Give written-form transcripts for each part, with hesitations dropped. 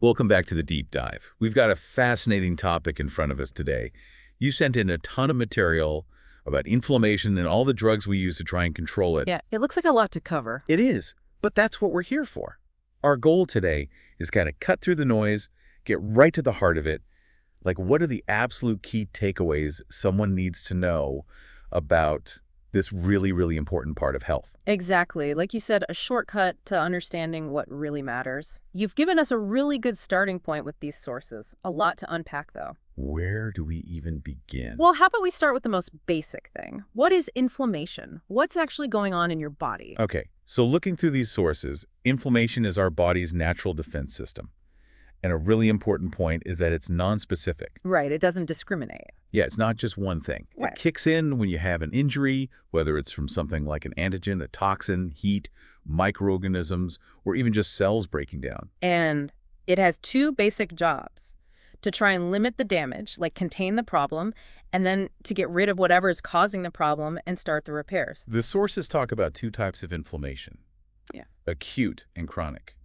Welcome back to the deep dive. We've got a fascinating topic in front of us today. You sent in a ton of material about inflammation and all the drugs we use to try and control it. Yeah, it looks like a lot to cover. It is, but that's what we're here for. Our goal today is kind of cut through the noise, get right to the heart of it. Like, what are the absolute key takeaways someone needs to know about this really, really important part of health? Exactly. Like you said, a shortcut to understanding what really matters. You've given us a really good starting point with these sources. A lot to unpack, though. Where do we even begin? Well, how about we start with the most basic thing? What is inflammation? What's actually going on in your body? Okay, so looking through these sources, inflammation is our body's natural defense system. And a really important point is that it's nonspecific. Right, it doesn't discriminate. Yeah, it's not just one thing. Right. It kicks in when you have an injury, whether it's from something like an antigen, a toxin, heat, microorganisms, or even just cells breaking down. And it has two basic jobs: to try and limit the damage, like contain the problem, and then to get rid of whatever is causing the problem and start the repairs. The sources talk about two types of inflammation. Yeah. Acute and chronic.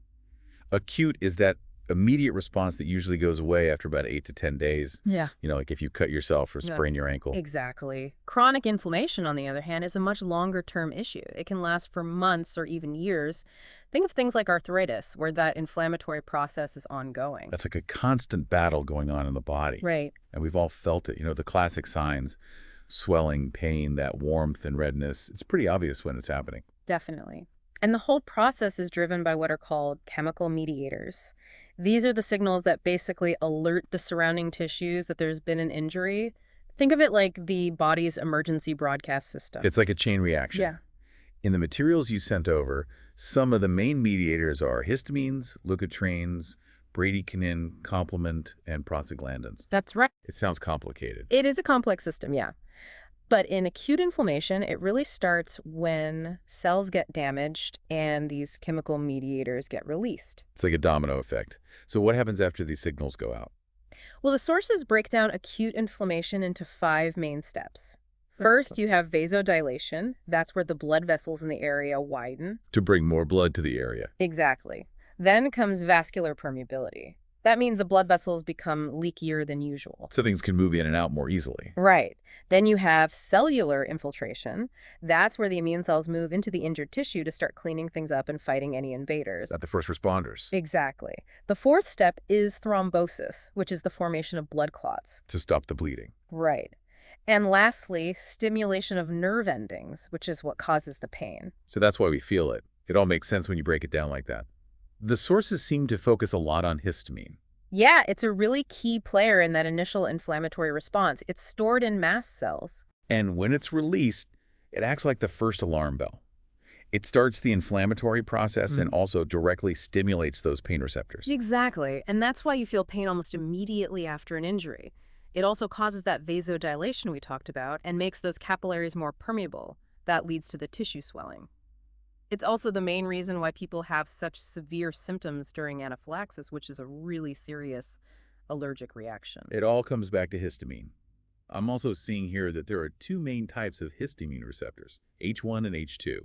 Acute is that immediate response that usually goes away after about 8 to 10 days. Yeah. You know, like if you cut yourself or Yeah. sprain your ankle. Exactly. Chronic inflammation, on the other hand, is a much longer-term issue. It can last for months or even years. Think of things like arthritis, where that inflammatory process is ongoing. That's like a constant battle going on in the body. Right. And we've all felt it. You know, the classic signs, swelling, pain, that warmth and redness. It's pretty obvious when it's happening. Definitely. And the whole process is driven by what are called chemical mediators. These are the signals that basically alert the surrounding tissues that there's been an injury. Think of it like the body's emergency broadcast system. It's like a chain reaction. Yeah. In the materials you sent over, some of the main mediators are histamines, leukotrienes, bradykinin, complement, and prostaglandins. That's right. It sounds complicated. It is a complex system, yeah. But in acute inflammation, it really starts when cells get damaged and these chemical mediators get released. It's like a domino effect. So what happens after these signals go out? Well, the sources break down acute inflammation into 5 main steps. First, you have vasodilation. That's where the blood vessels in the area widen. To bring more blood to the area. Exactly. Then comes vascular permeability. That means the blood vessels become leakier than usual. So things can move in and out more easily. Right. Then you have cellular infiltration. That's where the immune cells move into the injured tissue to start cleaning things up and fighting any invaders. Not the first responders. Exactly. The fourth step is thrombosis, which is the formation of blood clots. To stop the bleeding. Right. And lastly, stimulation of nerve endings, which is what causes the pain. So that's why we feel it. It all makes sense when you break it down like that. The sources seem to focus a lot on histamine. Yeah, it's a really key player in that initial inflammatory response. It's stored in mast cells. And when it's released, it acts like the first alarm bell. It starts the inflammatory process and also directly stimulates those pain receptors. Exactly. And that's why you feel pain almost immediately after an injury. It also causes that vasodilation we talked about and makes those capillaries more permeable. That leads to the tissue swelling. It's also the main reason why people have such severe symptoms during anaphylaxis, which is a really serious allergic reaction. It all comes back to histamine. I'm also seeing here that there are 2 main types of histamine receptors, H1 and H2.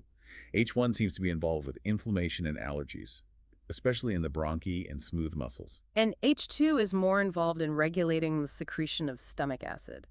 H1 seems to be involved with inflammation and allergies, especially in the bronchi and smooth muscles. And H2 is more involved in regulating the secretion of stomach acid.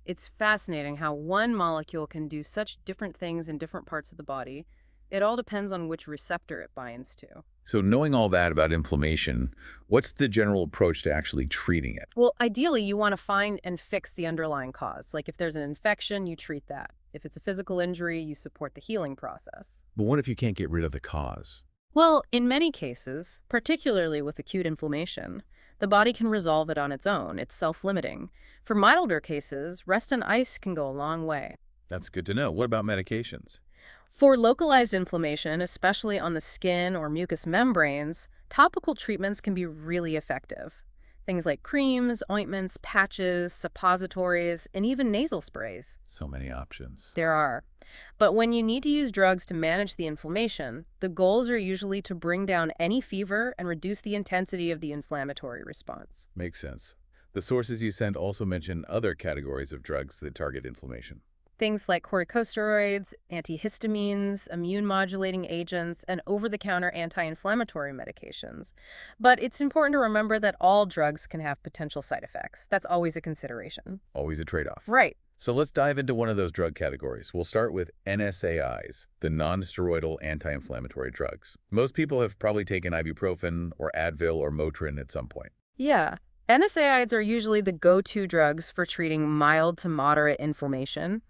It's fascinating how one molecule can do such different things in different parts of the body. It all depends on which receptor it binds to. So knowing all that about inflammation, what's the general approach to actually treating it? Well, ideally, you want to find and fix the underlying cause. Like if there's an infection, you treat that. If it's a physical injury, you support the healing process. But what if you can't get rid of the cause? Well, in many cases, particularly with acute inflammation, the body can resolve it on its own. It's self-limiting. For milder cases, rest and ice can go a long way. That's good to know. What about medications? For localized inflammation, especially on the skin or mucous membranes, topical treatments can be really effective. Things like creams, ointments, patches, suppositories, and even nasal sprays. So many options. There are. But when you need to use drugs to manage the inflammation, the goals are usually to bring down any fever and reduce the intensity of the inflammatory response. Makes sense. The sources you sent also mention other categories of drugs that target inflammation. Things like corticosteroids, antihistamines, immune-modulating agents, and over-the-counter anti-inflammatory medications. But it's important to remember that all drugs can have potential side effects. That's always a consideration. Always a trade-off. Right. So let's dive into one of those drug categories. We'll start with NSAIDs, the nonsteroidal anti-inflammatory drugs. Most people have probably taken ibuprofen or Advil or Motrin at some point. Yeah. NSAIDs are usually the go-to drugs for treating mild to moderate inflammation.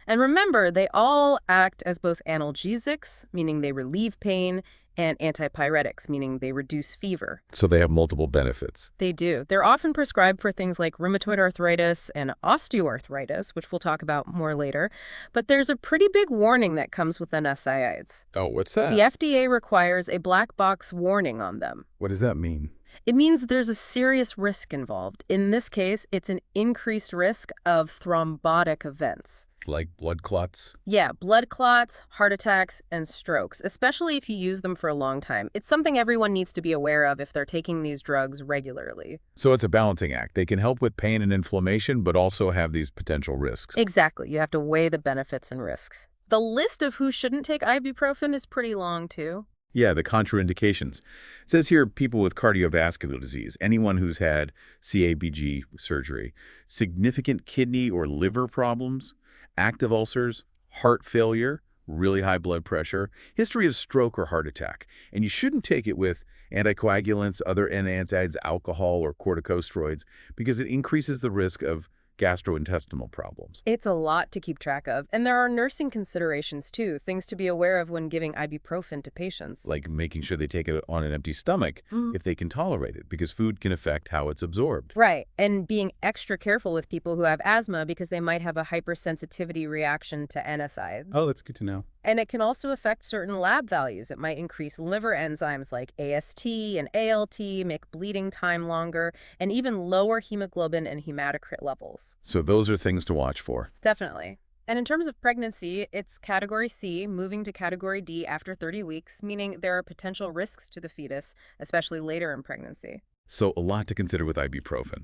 And remember, they all act as both analgesics, meaning they relieve pain, and antipyretics, meaning they reduce fever. So they have multiple benefits. They do. They're often prescribed for things like rheumatoid arthritis and osteoarthritis, which we'll talk about more later. But there's a pretty big warning that comes with NSAIDs. Oh, what's that? The FDA requires a black box warning on them. What does that mean? It means there's a serious risk involved. In this case, it's an increased risk of thrombotic events. Like blood clots? Yeah, blood clots, heart attacks, and strokes, especially if you use them for a long time. It's something everyone needs to be aware of if they're taking these drugs regularly. So it's a balancing act. They can help with pain and inflammation, but also have these potential risks. Exactly. You have to weigh the benefits and risks. The list of who shouldn't take ibuprofen is pretty long, too. Yeah, the contraindications. It says here people with cardiovascular disease, anyone who's had CABG surgery, significant kidney or liver problems, active ulcers, heart failure, really high blood pressure, history of stroke or heart attack. And you shouldn't take it with anticoagulants, other NSAIDs, alcohol, or corticosteroids because it increases the risk of gastrointestinal problems. It's a lot to keep track of, and there are nursing considerations too, things to be aware of when giving ibuprofen to patients. Like making sure they take it on an empty stomach if they can tolerate it, because food can affect how it's absorbed. Right, and being extra careful with people who have asthma because they might have a hypersensitivity reaction to NSAIDs. Oh, that's good to know. And it can also affect certain lab values. It might increase liver enzymes like AST and ALT, make bleeding time longer, and even lower hemoglobin and hematocrit levels. So those are things to watch for. Definitely. And in terms of pregnancy, it's Category C, moving to Category D after 30 weeks, meaning there are potential risks to the fetus, especially later in pregnancy. So a lot to consider with ibuprofen.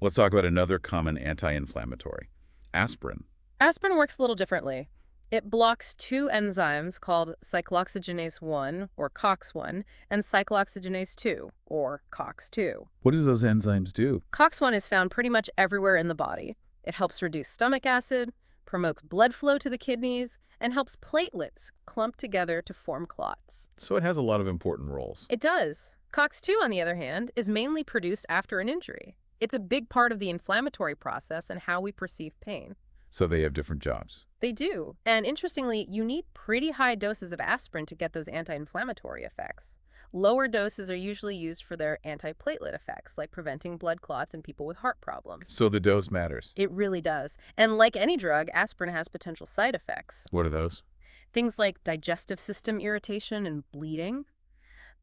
Let's talk about another common anti-inflammatory, aspirin. Aspirin works a little differently. It blocks two enzymes called cyclooxygenase 1, or COX-1, and cyclooxygenase 2, or COX-2. What do those enzymes do? COX-1 is found pretty much everywhere in the body. It helps reduce stomach acid, promotes blood flow to the kidneys, and helps platelets clump together to form clots. So it has a lot of important roles. It does. COX-2, on the other hand, is mainly produced after an injury. It's a big part of the inflammatory process and how we perceive pain. So they have different jobs. They do. And interestingly, you need pretty high doses of aspirin to get those anti-inflammatory effects. Lower doses are usually used for their antiplatelet effects, like preventing blood clots in people with heart problems. So the dose matters. It really does. And like any drug, aspirin has potential side effects. What are those? Things like digestive system irritation and bleeding.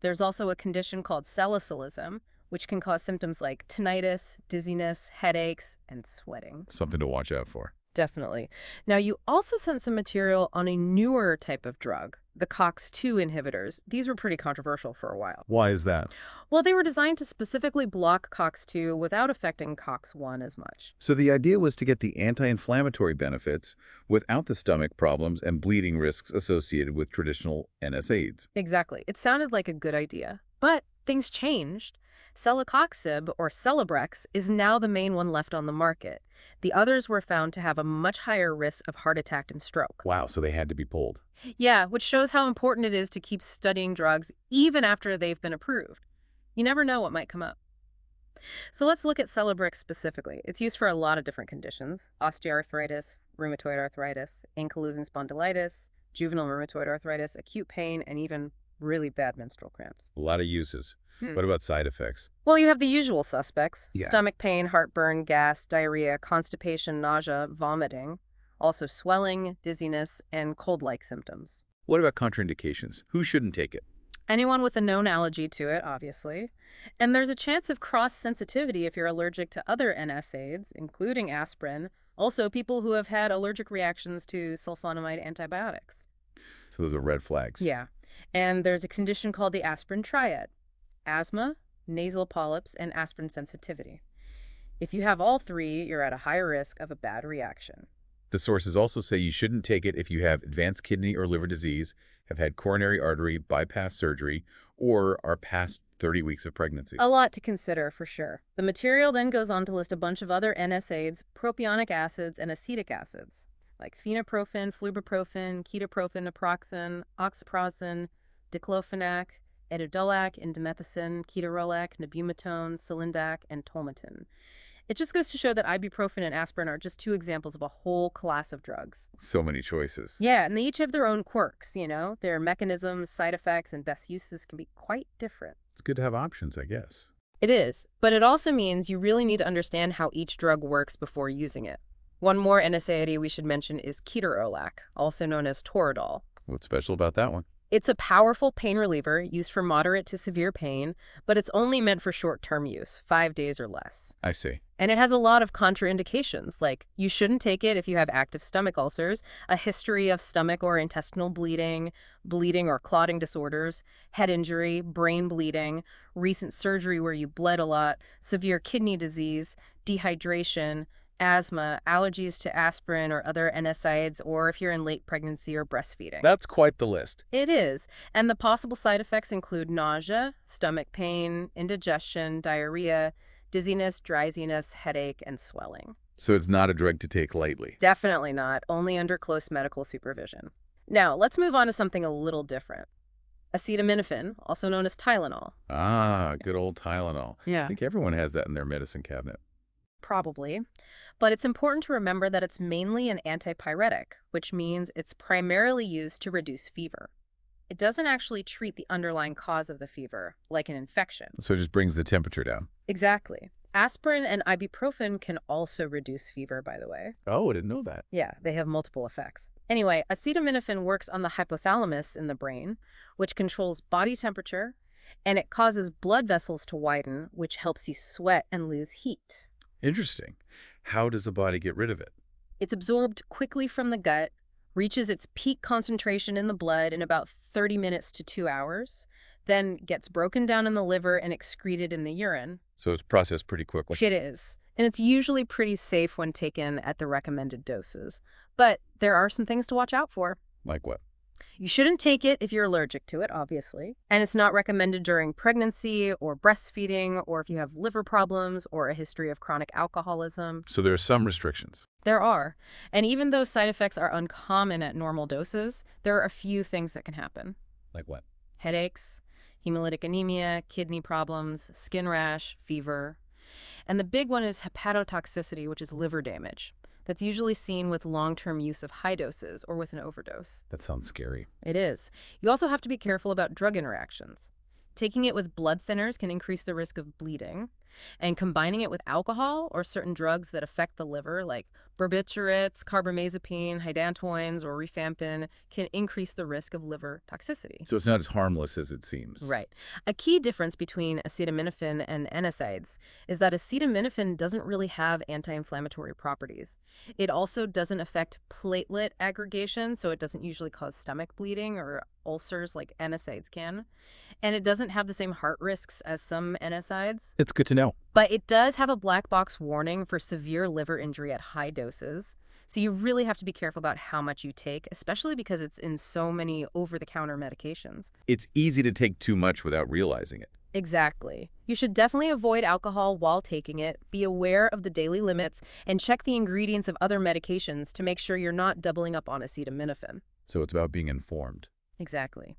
There's also a condition called salicylism, which can cause symptoms like tinnitus, dizziness, headaches, and sweating. Something to watch out for. Definitely. Now, you also sent some material on a newer type of drug, the COX-2 inhibitors. These were pretty controversial for a while. Why is that? Well, they were designed to specifically block COX-2 without affecting COX-1 as much. So the idea was to get the anti-inflammatory benefits without the stomach problems and bleeding risks associated with traditional NSAIDs. Exactly. It sounded like a good idea. But things changed. Celecoxib, or Celebrex, is now the main one left on the market. The others were found to have a much higher risk of heart attack and stroke. Wow, so they had to be pulled. Yeah, which shows how important it is to keep studying drugs even after they've been approved. You never know what might come up. So let's look at Celebrex specifically. It's used for a lot of different conditions: osteoarthritis, rheumatoid arthritis, ankylosing spondylitis, juvenile rheumatoid arthritis, acute pain, and even really bad menstrual cramps. A lot of uses. What about side effects? Well, you have the usual suspects: Yeah. stomach pain, heartburn, gas, diarrhea, constipation, nausea, vomiting, also swelling, dizziness, and cold-like symptoms. What about contraindications? Who shouldn't take it? Anyone with a known allergy to it, obviously. And there's a chance of cross-sensitivity if you're allergic to other NSAIDs, including aspirin. Also, people who have had allergic reactions to sulfonamide antibiotics. So those are red flags. Yeah. And there's a condition called the aspirin triad: asthma, nasal polyps, and aspirin sensitivity. If you have all three, you're at a higher risk of a bad reaction. The sources also say you shouldn't take it if you have advanced kidney or liver disease, have had coronary artery bypass surgery, or are past 30 weeks of pregnancy. A lot to consider, for sure. The material then goes on to list a bunch of other NSAIDs, propionic acids, and acetic acids, like phenoprofen, flubiprofen, ketoprofen, naproxen, oxaprosin, diclofenac, etidolac, indomethacin, ketorolac, nabumetone, cilindac, and tolmetin. It just goes to show that ibuprofen and aspirin are just two examples of a whole class of drugs. So many choices. Yeah, and they each have their own quirks, Their mechanisms, side effects, and best uses can be quite different. It's good to have options, I guess. It is, but it also means you really need to understand how each drug works before using it. One more NSAID we should mention is ketorolac, also known as Toradol. What's special about that one? It's a powerful pain reliever used for moderate to severe pain, but it's only meant for short-term use, 5 days or less. I see. And it has a lot of contraindications, like you shouldn't take it if you have active stomach ulcers, a history of stomach or intestinal bleeding, bleeding or clotting disorders, head injury, brain bleeding, recent surgery where you bled a lot, severe kidney disease, dehydration, asthma, allergies to aspirin or other NSAIDs, or if you're in late pregnancy or breastfeeding. That's quite the list. It is. And the possible side effects include nausea, stomach pain, indigestion, diarrhea, dizziness, drowsiness, headache, and swelling. So it's not a drug to take lightly. Definitely not, only under close medical supervision. Now, let's move on to something a little different. Acetaminophen, also known as Tylenol. Ah, good old Tylenol. Yeah. I think everyone has that in their medicine cabinet. Probably. But it's important to remember that it's mainly an antipyretic, which means it's primarily used to reduce fever. It doesn't actually treat the underlying cause of the fever, like an infection. So it just brings the temperature down. Exactly. Aspirin and ibuprofen can also reduce fever, by the way. Oh, I didn't know that. Yeah, they have multiple effects. Anyway, acetaminophen works on the hypothalamus in the brain, which controls body temperature, and it causes blood vessels to widen, which helps you sweat and lose heat. Interesting. How does the body get rid of it? It's absorbed quickly from the gut, reaches its peak concentration in the blood in about 30 minutes to 2 hours, then gets broken down in the liver and excreted in the urine. So it's processed pretty quickly. It is. And it's usually pretty safe when taken at the recommended doses. But there are some things to watch out for. Like what? You shouldn't take it if you're allergic to it, obviously. And it's not recommended during pregnancy or breastfeeding or if you have liver problems or a history of chronic alcoholism. So there are some restrictions. There are. And even though side effects are uncommon at normal doses, there are a few things that can happen. Like what? Headaches, hemolytic anemia, kidney problems, skin rash, fever. And the big one is hepatotoxicity, which is liver damage. That's usually seen with long-term use of high doses or with an overdose. That sounds scary. It is. You also have to be careful about drug interactions. Taking it with blood thinners can increase the risk of bleeding, and combining it with alcohol or certain drugs that affect the liver, like barbiturates, carbamazepine, hydantoins, or rifampin, can increase the risk of liver toxicity. So it's not as harmless as it seems. Right. A key difference between acetaminophen and NSAIDs is that acetaminophen doesn't really have anti-inflammatory properties. It also doesn't affect platelet aggregation, so it doesn't usually cause stomach bleeding or ulcers like NSAIDs can. And it doesn't have the same heart risks as some NSAIDs. It's good to know. But it does have a black box warning for severe liver injury at high doses. So you really have to be careful about how much you take, especially because it's in so many over-the-counter medications. It's easy to take too much without realizing it. Exactly. You should definitely avoid alcohol while taking it, be aware of the daily limits, and check the ingredients of other medications to make sure you're not doubling up on acetaminophen. So it's about being informed. Exactly.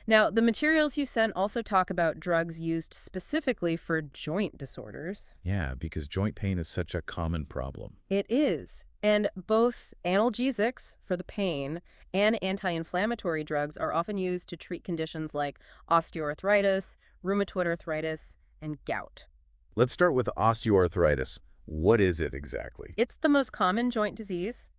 Now, the materials you sent also talk about drugs used specifically for joint disorders. Yeah, because joint pain is such a common problem. It is. And both analgesics for the pain and anti-inflammatory drugs are often used to treat conditions like osteoarthritis, rheumatoid arthritis, and gout. Let's start with osteoarthritis. What is it exactly? It's the most common joint disease.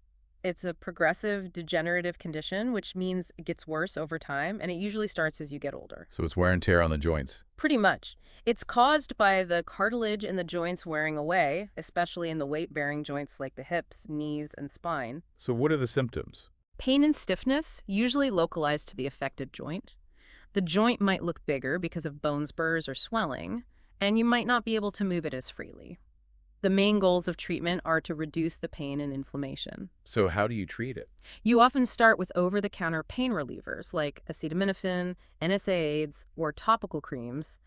It's a progressive degenerative condition, which means it gets worse over time, and it usually starts as you get older. So it's wear and tear on the joints. Pretty much. It's caused by the cartilage in the joints wearing away, especially in the weight-bearing joints like the hips, knees, and spine. So what are the symptoms? Pain and stiffness, usually localized to the affected joint. The joint might look bigger because of bone spurs or swelling, and you might not be able to move it as freely. The main goals of treatment are to reduce the pain and inflammation. So how do you treat it? You often start with over-the-counter pain relievers like acetaminophen, NSAIDs, or topical creams.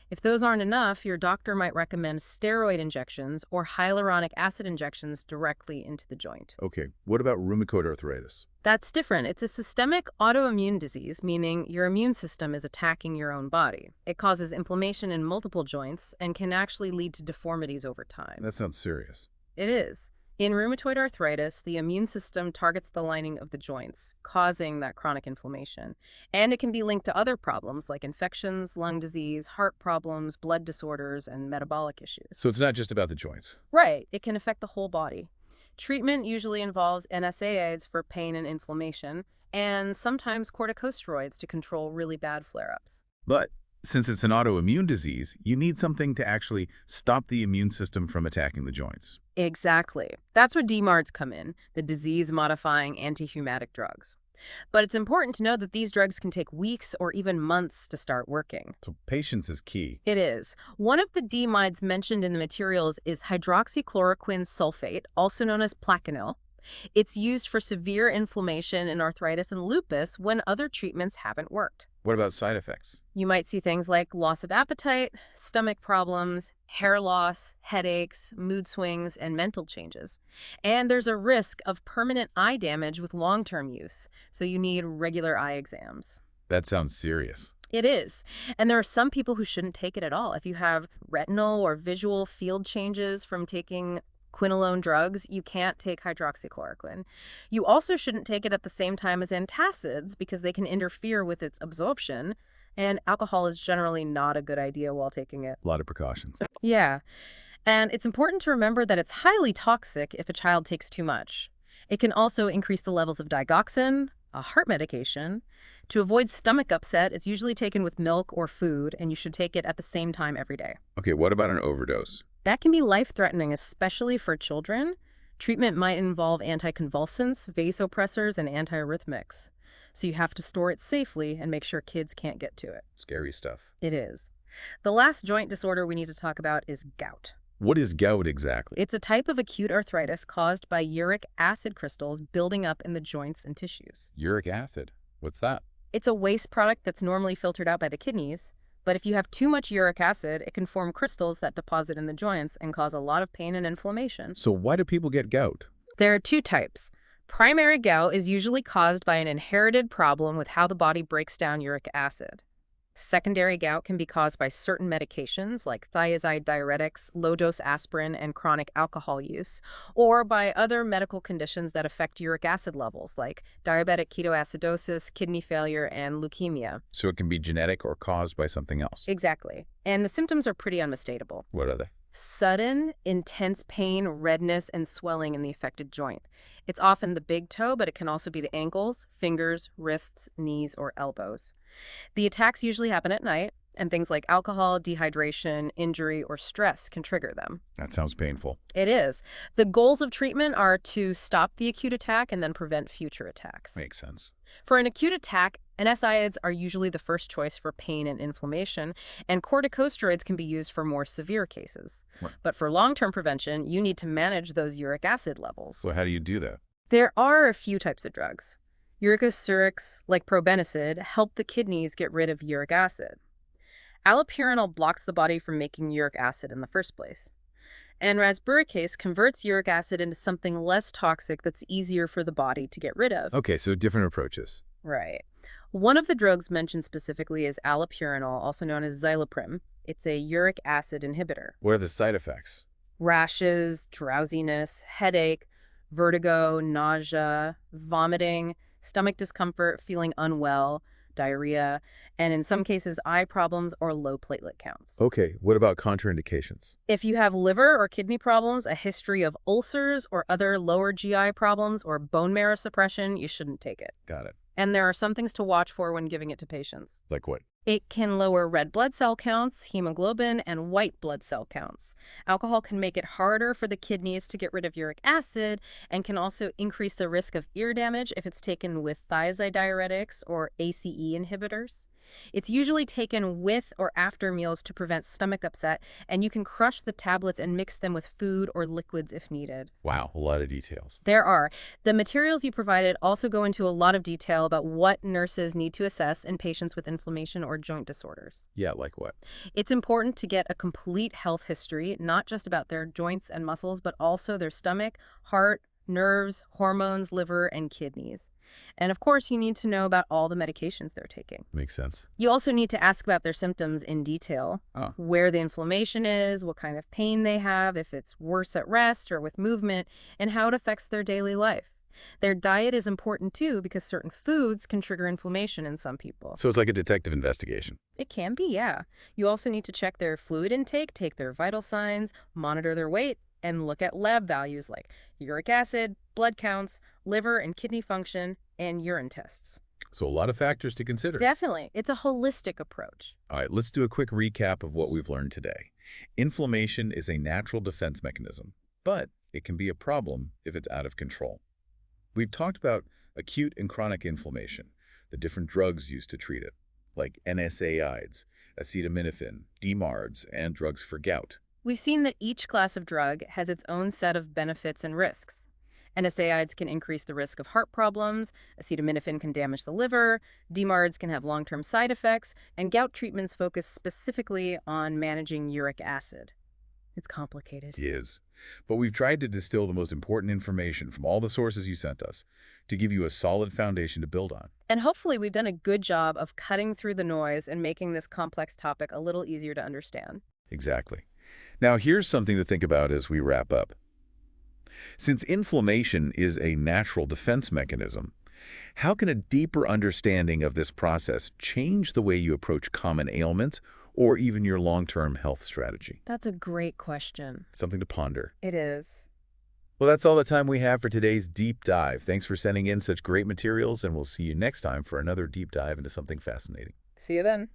If those aren't enough, your doctor might recommend steroid injections or hyaluronic acid injections directly into the joint. Okay, what about rheumatoid arthritis? That's different. It's a systemic autoimmune disease, meaning your immune system is attacking your own body. It causes inflammation in multiple joints and can actually lead to deformities over time. That sounds serious. It is. In rheumatoid arthritis, the immune system targets the lining of the joints, causing that chronic inflammation. And it can be linked to other problems like infections, lung disease, heart problems, blood disorders, and metabolic issues. So it's not just about the joints. Right. It can affect the whole body. Treatment usually involves NSAIDs for pain and inflammation, and sometimes corticosteroids to control really bad flare-ups. But since it's an autoimmune disease, you need something to actually stop the immune system from attacking the joints. Exactly. That's where DMARDs come in, the disease-modifying anti-rheumatic drugs. But it's important to know that these drugs can take weeks or even months to start working. So patience is key. It is. One of the DMARDs mentioned in the materials is hydroxychloroquine sulfate, also known as Plaquenil. It's used for severe inflammation in arthritis and lupus when other treatments haven't worked. What about side effects? You might see things like loss of appetite, stomach problems, hair loss, headaches, mood swings, and mental changes. And there's a risk of permanent eye damage with long-term use, so you need regular eye exams. That sounds serious. It is. And there are some people who shouldn't take it at all. If you have retinal or visual field changes from taking quinolone drugs, you can't take hydroxychloroquine. You also shouldn't take it at the same time as antacids because they can interfere with its absorption, and alcohol is generally not a good idea while taking it. A lot of precautions. Yeah. And it's important to remember that it's highly toxic if a child takes too much. It can also increase the levels of digoxin, a heart medication. To avoid stomach upset, it's usually taken with milk or food, and you should take it at the same time every day. Okay, what about an overdose? That can be life-threatening, especially for children. Treatment might involve anticonvulsants, vasopressors, and antiarrhythmics. So you have to store it safely and make sure kids can't get to it. Scary stuff. It is. The last joint disorder we need to talk about is gout. What is gout exactly? It's a type of acute arthritis caused by uric acid crystals building up in the joints and tissues. Uric acid. What's that? It's a waste product that's normally filtered out by the kidneys, but if you have too much uric acid, it can form crystals that deposit in the joints and cause a lot of pain and inflammation. So why do people get gout? There are two types. Primary gout is usually caused by an inherited problem with how the body breaks down uric acid. Secondary gout can be caused by certain medications like thiazide diuretics, low-dose aspirin, and chronic alcohol use, or by other medical conditions that affect uric acid levels like diabetic ketoacidosis, kidney failure, and leukemia. So it can be genetic or caused by something else. Exactly. And the symptoms are pretty unmistakable. What are they? Sudden, intense pain, redness, and swelling in the affected joint. It's often the big toe, but it can also be the ankles, fingers, wrists, knees, or elbows. The attacks usually happen at night, and things like alcohol, dehydration, injury, or stress can trigger them. That sounds painful. It is. The goals of treatment are to stop the acute attack and then prevent future attacks. Makes sense. For an acute attack, NSAIDs are usually the first choice for pain and inflammation, and corticosteroids can be used for more severe cases. Right. But for long-term prevention, you need to manage those uric acid levels. So how do you do that? There are a few types of drugs. Uricosurics, like probenecid, help the kidneys get rid of uric acid. Allopurinol blocks the body from making uric acid in the first place. And rasburicase converts uric acid into something less toxic that's easier for the body to get rid of. Okay, so different approaches. Right. One of the drugs mentioned specifically is allopurinol, also known as Xyloprim. It's a uric acid inhibitor. What are the side effects? Rashes, drowsiness, headache, vertigo, nausea, vomiting, stomach discomfort, feeling unwell, diarrhea, and in some cases, eye problems or low platelet counts. Okay, what about contraindications? If you have liver or kidney problems, a history of ulcers or other lower GI problems, or bone marrow suppression, you shouldn't take it. Got it. And there are some things to watch for when giving it to patients. Like what? It can lower red blood cell counts, hemoglobin, and white blood cell counts. Alcohol can make it harder for the kidneys to get rid of uric acid and can also increase the risk of ear damage if it's taken with thiazide diuretics or ACE inhibitors. It's usually taken with or after meals to prevent stomach upset, and you can crush the tablets and mix them with food or liquids if needed. Wow, a lot of details. There are. The materials you provided also go into a lot of detail about what nurses need to assess in patients with inflammation or joint disorders. Yeah, like what? It's important to get a complete health history, not just about their joints and muscles, but also their stomach, heart, nerves, hormones, liver, and kidneys. And of course, you need to know about all the medications they're taking. Makes sense. You also need to ask about their symptoms in detail, Oh, where the inflammation is, what kind of pain they have, if it's worse at rest or with movement, and how it affects their daily life. Their diet is important too because certain foods can trigger inflammation in some people. so it's like a detective investigation. It can be, yeah. You also need to check their fluid intake, take their vital signs, monitor their weight, and look at lab values like uric acid, blood counts, liver and kidney function, and urine tests. So a lot of factors to consider. Definitely. It's a holistic approach. All right, let's do a quick recap of what we've learned today. Inflammation is a natural defense mechanism, but it can be a problem if it's out of control. We've talked about acute and chronic inflammation, the different drugs used to treat it, like NSAIDs, acetaminophen, DMARDs, and drugs for gout. We've seen that each class of drug has its own set of benefits and risks. NSAIDs can increase the risk of heart problems, acetaminophen can damage the liver, DMARDs can have long-term side effects, and gout treatments focus specifically on managing uric acid. It's complicated. It is. But we've tried to distill the most important information from all the sources you sent us to give you a solid foundation to build on. And hopefully we've done a good job of cutting through the noise and making this complex topic a little easier to understand. Exactly. Now, here's something to think about as we wrap up. Since inflammation is a natural defense mechanism, how can a deeper understanding of this process change the way you approach common ailments or even your long-term health strategy? That's a great question. Something to ponder. It is. Well, that's all the time we have for today's deep dive. Thanks for sending in such great materials, and we'll see you next time for another deep dive into something fascinating. See you then.